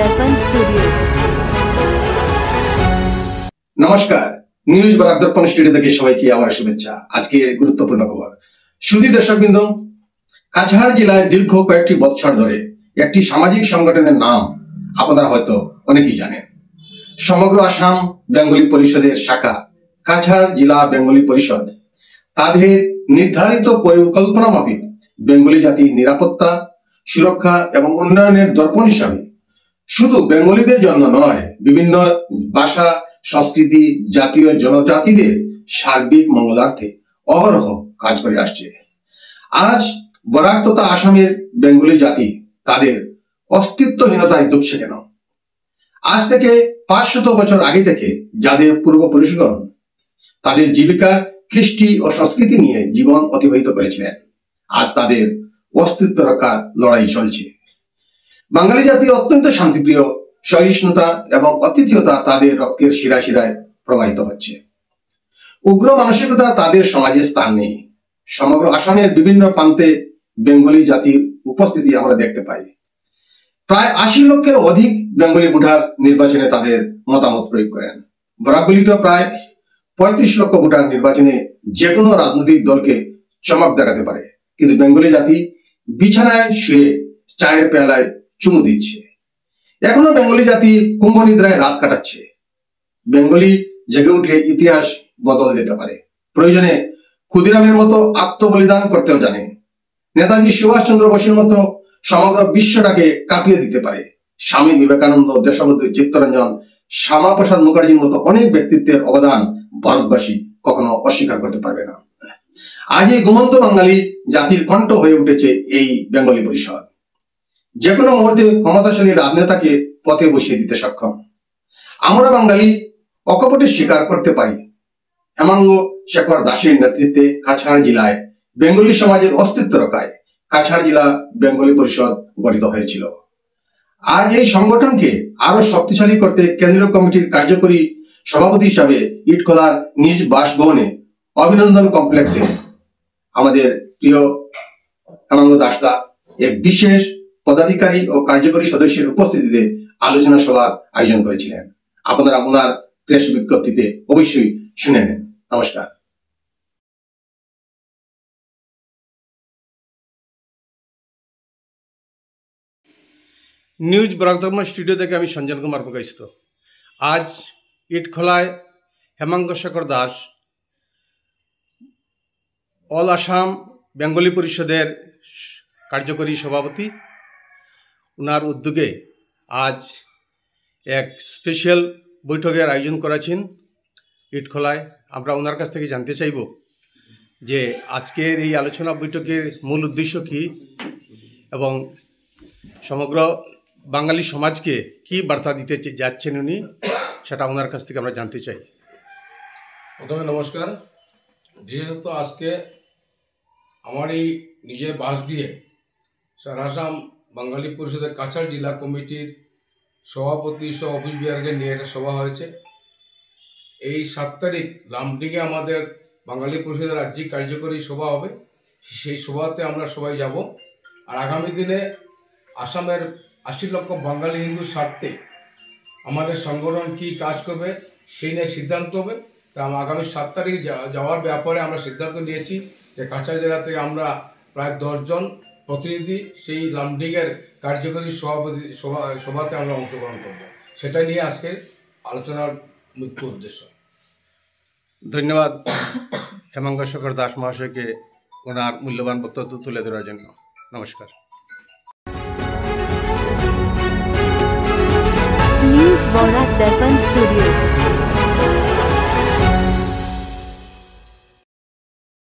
दर्पण स्टूडियो। नमस्कार, নিউজ বরাক দর্পণ স্টুডিও থেকে সবাইকে আবার শুভেচ্ছা। আজকে গুরুত্বপূর্ণ খবর। সুধী দর্শকবৃন্দ, কাছাড় জেলায় দীর্ঘ কয়েকটি বছর ধরে একটি সামাজিক সংগঠনের নাম আপনারা হয়তো অনেকেই জানেন। সমগ্র আসাম বেঙ্গলি পরিষদের শাখা কাছাড় জেলা বেঙ্গলি পরিষদ তাদের নির্ধারিত পরিকল্পনা মাফিক বেঙ্গলি জাতির নিরাপত্তা, সুরক্ষা এবং উন্নয়নের দর্পণ হিসাবে শুধু বেঙ্গলিদের জন্য নয়, বিভিন্ন ভাষা, সংস্কৃতি, জাতীয় জনজাতিদের সার্বিক মঙ্গলার্থে অহরহ কাজ করে আসছে। আজ বরাক তথা আসামের বেঙ্গলি জাতি তাদের অস্তিত্বহীনতায় ডুবছে কেন? আজ থেকে 500 বছর আগে থেকে যাদের পূর্বপুরুষগণ তাদের জীবিকা, কৃষ্টি ও সংস্কৃতি নিয়ে জীবন অতিবাহিত করেছিলেন, আজ তাদের অস্তিত্ব রক্ষা লড়াই চলছে। বাঙালি জাতি অত্যন্ত শান্তিপ্রিয়, সহিষ্ণুতা এবং অতিথিয়তা তাদের রক্তের শিরায় শিরায় প্রবাহিত হচ্ছে। উগ্র মানসিকতা তাদের সমাজে স্থান নেই। সমগ্র আসামের বিভিন্ন প্রান্তে বেঙ্গলি জাতির উপস্থিতি আমরা দেখতে পাই। প্রায় 80 লক্ষের অধিক বেঙ্গলি ভোটার নির্বাচনে তাদের মতামত প্রয়োগ করেন। বরাকগুলিতে প্রায় 35 লক্ষ ভোটার নির্বাচনে যে কোনো রাজনৈতিক দলকে চমক দেখাতে পারে, কিন্তু বেঙ্গলি জাতি বিছানায় শুয়ে চায়ের পেয়ালায় চুমু দিচ্ছে। এখনো বেঙ্গলি জাতি কুম্ভ নিদ্রায় রাত কাটাচ্ছে। বেঙ্গলি জেগে উঠলে ইতিহাস বদল যেতে পারে। প্রয়োজনে ক্ষুদিরামের মতো আত্মবলিদান করতেও জানে। নেতাজি সুভাষচন্দ্র বসুর মতো সমগ্র বিশ্বটাকে কাঁপিয়ে দিতে পারে। স্বামী বিবেকানন্দ, দেশবন্ধু চিত্তরঞ্জন, শ্যামাপ্রসাদ মুখার্জির মতো অনেক ব্যক্তিত্বের অবদান ভারতবাসী কখনো অস্বীকার করতে পারবে না। আজ এই ঘুমন্ত বাঙালি জাতির কণ্ঠ হয়ে উঠেছে এই বেঙ্গলি পরিষদ। যে কোনো মুহূর্তে ক্ষমতাশালী রাজনেতাকে পথে বসিয়ে দিতে সক্ষম। আমরা বাঙালি অকপটে স্বীকার করতে পারি, হেমাঙ্গ শেখর দাসের নেতৃত্বে কাছাড় জেলায় বেঙ্গলি সমাজের অস্তিত্ব রক্ষায় কাছাড় জেলা বেঙ্গলি পরিষদ গঠিত হয়েছিল। আজ এই সংগঠনকে আরো শক্তিশালী করতে কেন্দ্রীয় কমিটির কার্যকরী সভাপতি হিসাবে ইটখোলার নিজ বাসভবনে অভিনন্দন কমপ্লেক্সে আমাদের প্রিয় হেমাঙ্গ দাসদা এক বিশেষ পদাধিকারী ও কার্যকরী সদস্যের উপস্থিতিতে আলোচনা সভার আয়োজন করেছিলেন। আপনারা ওনার প্রেস বিজ্ঞপ্তিতে অবশ্যই শুনে নেন। নমস্কার। নিউজ বরাক দর্পণ স্টুডিও থেকে আমি সঞ্জন কুমার প্রকাশিত। আজ ইটখোলায় হেমাঙ্গ শেখর দাস অল আসাম বেঙ্গলি পরিষদের কার্যকরী সভাপতি, ওনার উদ্যোগে আজ এক স্পেশাল বৈঠকের আয়োজন করেছেন ইটখোলায়। আমরা ওনার কাছ থেকে জানতে চাইব যে আজকের এই আলোচনা বৈঠকের মূল উদ্দেশ্য কি এবং সমগ্র বাঙালি সমাজকে কি বার্তা দিতে যাচ্ছেন উনি, সেটা ওনার কাছ থেকে আমরা জানতে চাই। প্রথমে নমস্কার। বিশেষত আজকে আমার এই নিজের বাসগৃহে সারা আসাম বাঙালি পরিষদের কাছাড় জেলা কমিটির সভাপতি সহ অফিস বিহারকে নিয়ে একটা সভা হয়েছে। এই 7 তারিখ লামডিংয়ে আমাদের বাঙালি পরিষদের রাজ্যিক কার্যকরী সভা হবে। সেই সভাতে আমরা সবাই যাব। আর আগামী দিনে আসামের 80 লক্ষ বাঙালি হিন্দুর স্বার্থে আমাদের সংগঠন কি কাজ করবে সেই নিয়ে সিদ্ধান্ত হবে। তা আগামী 7 তারিখ যাওয়ার ব্যাপারে আমরা সিদ্ধান্ত নিয়েছি যে কাছাড় জেলা থেকে আমরা প্রায় 10 জন প্রতিনিধি সেই লামডিংয়ের কার্যকরী সভাতে আমরা অংশগ্রহণ করব। সেটা নিয়ে আজকের আলোচনার মুখ্য উদ্দেশ্য। ধন্যবাদ হেমাঙ্গ শেখর দাস মহাশয়কে ওনার মূল্যবান বক্তব্য তুলে ধরার জন্য। নমস্কার। নিউজ বরাক দর্পণ স্টুডিও।